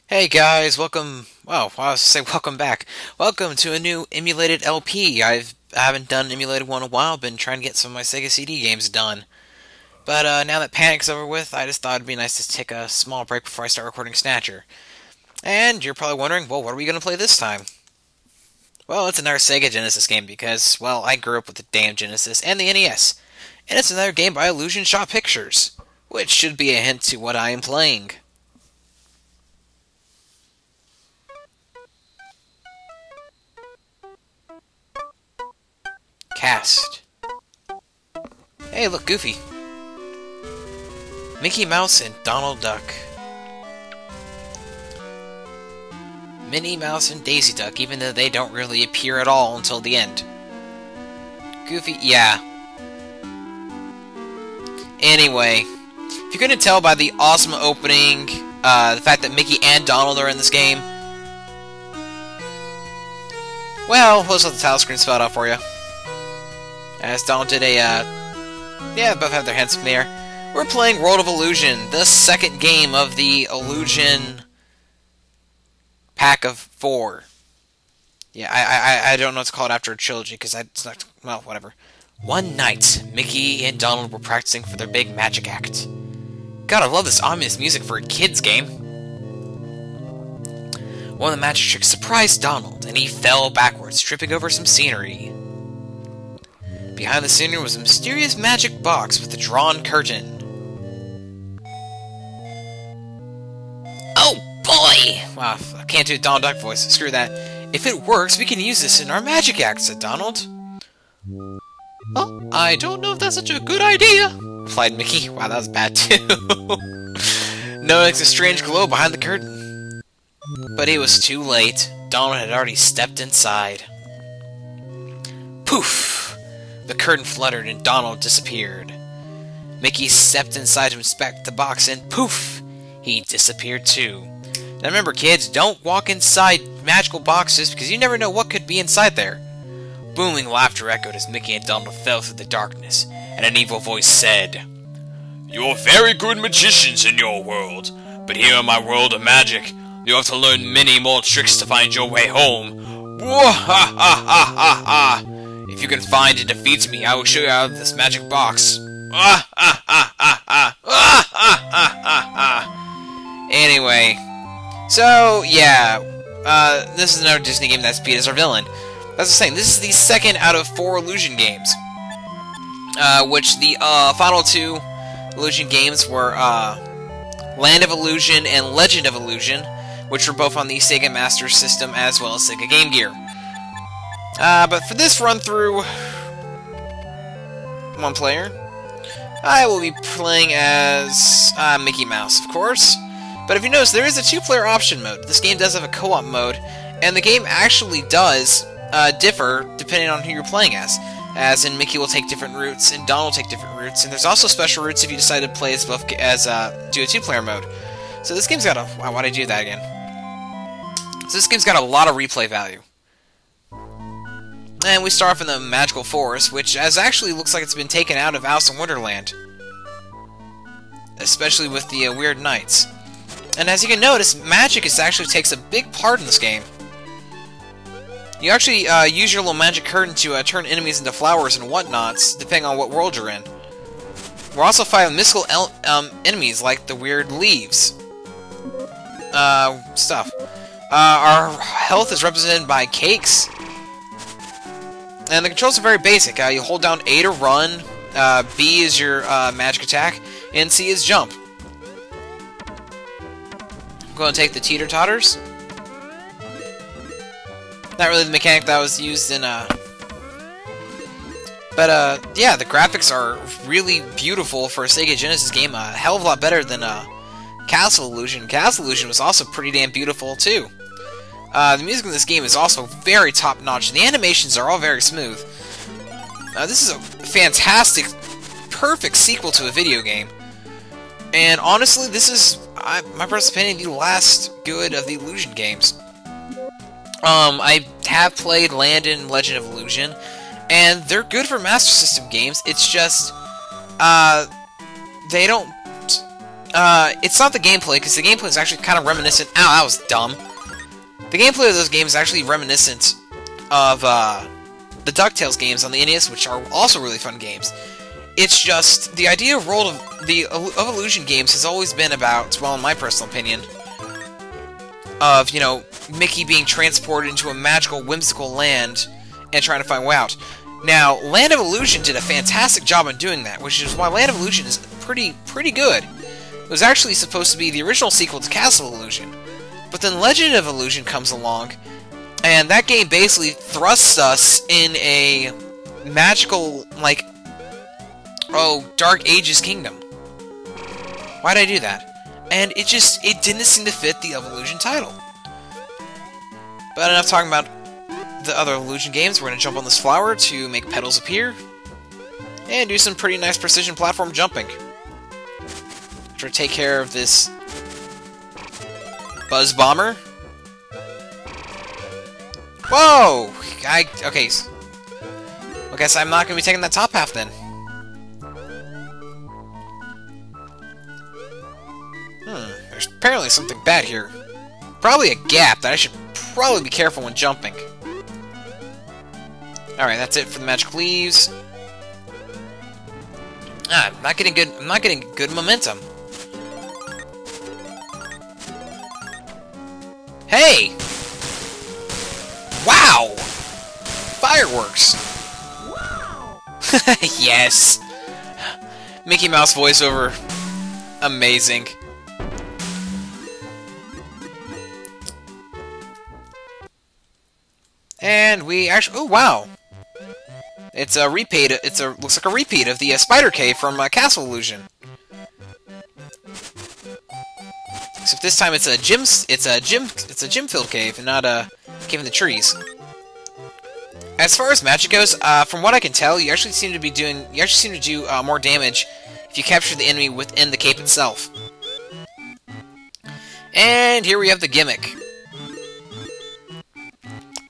Hey guys, welcome. Well, I was to say welcome back. Welcome to a new emulated LP. I haven't done an emulated one in a while. Been trying to get some of my Sega CD games done. But now that Panic's over with, I just thought it'd be nice to take a small break before I start recording Snatcher. And you're probably wondering, well, what are we gonna play this time? Well, it's another Sega Genesis game because, well, I grew up with the damn Genesis and the NES, and it's another game by Illusion Shot Pictures, which should be a hint to what I am playing. Cast. Hey, look, Goofy. Mickey Mouse and Donald Duck. Minnie Mouse and Daisy Duck, even though they don't really appear at all until the end. Goofy, yeah. Anyway, if you couldn't tell by the awesome opening, the fact that Mickey and Donald are in this game, well, let's let the title screen spell it out for you. As Donald did a, yeah, both have their heads in the air. We're playing World of Illusion, the second game of the Illusion pack of 4. Yeah, I don't know what to call it after a trilogy, because it's not, well, whatever. One night, Mickey and Donald were practicing for their big magic act. God, I love this ominous music for a kid's game. One of the magic tricks surprised Donald, and he fell backwards, tripping over some scenery. Behind the scenery was a mysterious magic box with a drawn curtain. Oh boy! Wow, I can't do a Donald Duck voice. Screw that. If it works, we can use this in our magic act, said Donald. Oh, I don't know if that's such a good idea, replied Mickey. Wow, that was bad too. Noticing a strange glow behind the curtain. But it was too late. Donald had already stepped inside. Poof! The curtain fluttered and Donald disappeared. Mickey stepped inside to inspect the box and poof! He disappeared too. Now remember kids, don't walk inside magical boxes because you never know what could be inside there. Booming laughter echoed as Mickey and Donald fell through the darkness, and an evil voice said, "You're very good magicians in your world, but here in my world of magic, you have to learn many more tricks to find your way home. Wah-ha-ha-ha-ha-ha! If you can find and defeat me, I will show you out of this magic box. Anyway, so yeah, this is another Disney game that's beat as our villain. As I was saying, this is the second out of 4 Illusion games, which the final 2 Illusion games were Land of Illusion and Legend of Illusion, which were both on the Sega Master System as well as Sega Game Gear. But for this run-through, one player, I will be playing as Mickey Mouse, of course. But if you notice, there is a 2-player option mode. This game does have a co-op mode, and the game actually does differ depending on who you're playing as in Mickey will take different routes, and Donald will take different routes, and there's also special routes if you decide to play as both do a 2-player mode. So this game's got a... Wow, why'd I do that again? So this game's got a lot of replay value. And we start off in the Magical Forest, which actually looks like it's been taken out of Alice in Wonderland. Especially with the Weird Nights. And as you can notice, magic actually takes a big part in this game. You actually use your little magic curtain to turn enemies into flowers and whatnots, depending on what world you're in. We're also fighting mystical enemies like the weird leaves. Stuff. Our health is represented by cakes. And the controls are very basic. You hold down A to run, B is your magic attack, and C is jump. I'm going to take the teeter-totters. Not really the mechanic that was used in, But, yeah, the graphics are really beautiful for a Sega Genesis game. A hell of a lot better than Castle Illusion. Castle Illusion was also pretty damn beautiful, too. The music in this game is also very top-notch. The animations are all very smooth. This is a fantastic, perfect sequel to a video game. And honestly, this is, my personal opinion, the last good of the Illusion games. I have played Land and Legend of Illusion, and they're good for Master System games. It's just, they don't it's not the gameplay, because the gameplay is actually kind of reminiscent... Ow, that was dumb. The gameplay of those games is actually reminiscent of, the DuckTales games on the NES, which are also really fun games. It's just, the idea of Illusion games has always been about, well, in my personal opinion, of, you know, Mickey being transported into a magical, whimsical land and trying to find way out. Now, Land of Illusion did a fantastic job on doing that, which is why Land of Illusion is pretty good. It was actually supposed to be the original sequel to Castle Illusion, but then Legend of Illusion comes along, and that game basically thrusts us in a magical, like, oh, Dark Ages kingdom. Why'd I do that? And it didn't seem to fit the Illusion title. But enough talking about the other Illusion games. We're going to jump on this flower to make petals appear, and do some pretty nice precision platform jumping. After take care of this Buzz Bomber. Whoa! Okay. I guess I'm not going to be taking that top half then. There's apparently something bad here. Probably a gap that I should probably be careful when jumping. Alright, that's it for the magical leaves. I'm not getting good momentum. Hey! Wow! Fireworks! Wow! Yes! Mickey Mouse voiceover. Amazing. And we actually... Oh, wow! It's a repeat. Looks like a repeat of the Spider Cave from Castle Illusion. Except this time it's a gym-filled cave and not a cave in the trees. As far as magic goes, from what I can tell, you actually seem to do more damage if you capture the enemy within the cape itself. And here we have the gimmick.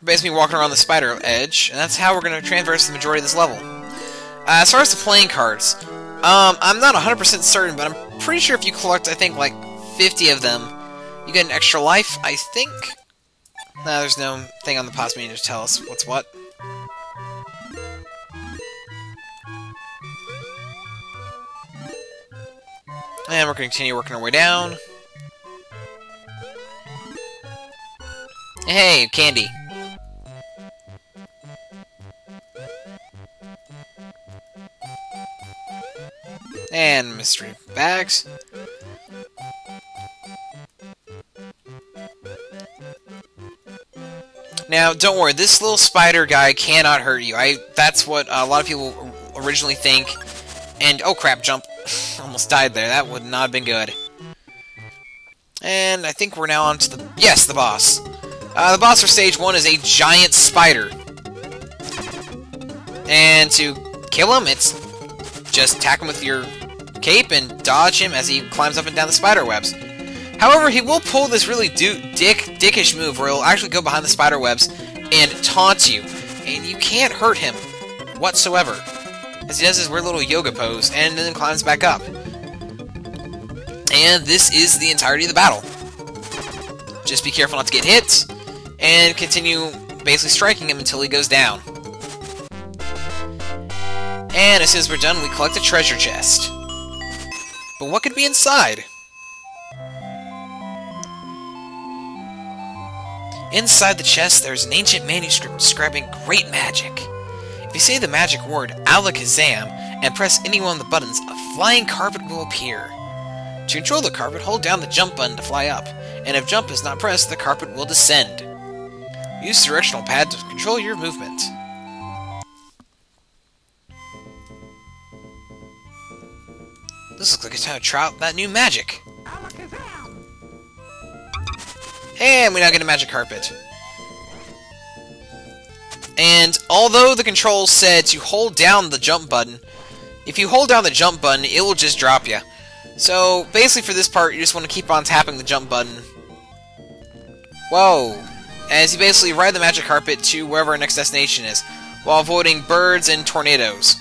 Basically walking around the spider edge, and that's how we're going to traverse the majority of this level. As far as the playing cards, I'm not 100% certain, but I'm pretty sure if you collect, I think, like 50 of them, you get an extra life, I think? No, there's no thing on the pause menu to tell us what's what. And we're going to continue working our way down. Hey, candy. And mystery bags. Now, don't worry, this little spider guy cannot hurt you. That's what a lot of people originally think. And, oh crap, jump. Almost died there. That would not have been good. And I think we're now on to the... Yes, the boss. The boss for stage 1 is a giant spider. And to kill him, it's just attack him with your cape and dodge him as he climbs up and down the spider webs. However, he will pull this really dickish move where he'll actually go behind the spider webs and taunt you. And you can't hurt him whatsoever, as he does his weird little yoga pose and then climbs back up. And this is the entirety of the battle. Just be careful not to get hit, and continue basically striking him until he goes down. And as soon as we're done, we collect a treasure chest. But what could be inside? Inside the chest, there's an ancient manuscript describing great magic. If you say the magic word Alakazam and press any one of the buttons, a flying carpet will appear. To control the carpet, hold down the jump button to fly up, and if jump is not pressed, the carpet will descend. Use the directional pad to control your movement. This looks like it's time to try out that new magic. And we now get a magic carpet. And although the controls said to hold down the jump button, if you hold down the jump button, it will just drop you. So basically for this part, you just want to keep on tapping the jump button. Whoa. As you basically ride the magic carpet to wherever our next destination is, while avoiding birds and tornadoes.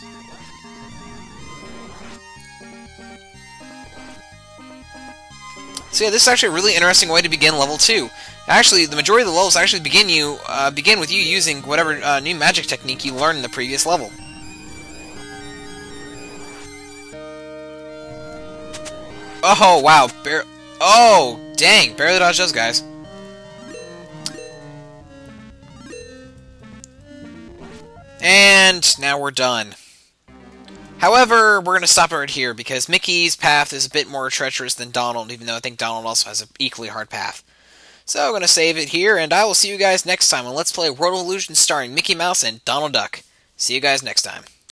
So yeah, this is actually a really interesting way to begin level 2. Actually, the majority of the levels actually begin with you using whatever new magic technique you learned in the previous level. Oh, wow. Oh, dang. Barely dodged those guys. And now we're done. However, we're going to stop it right here, because Mickey's path is a bit more treacherous than Donald, even though I think Donald also has an equally hard path. So I'm going to save it here, and I will see you guys next time on Let's Play World of Illusion starring Mickey Mouse and Donald Duck. See you guys next time.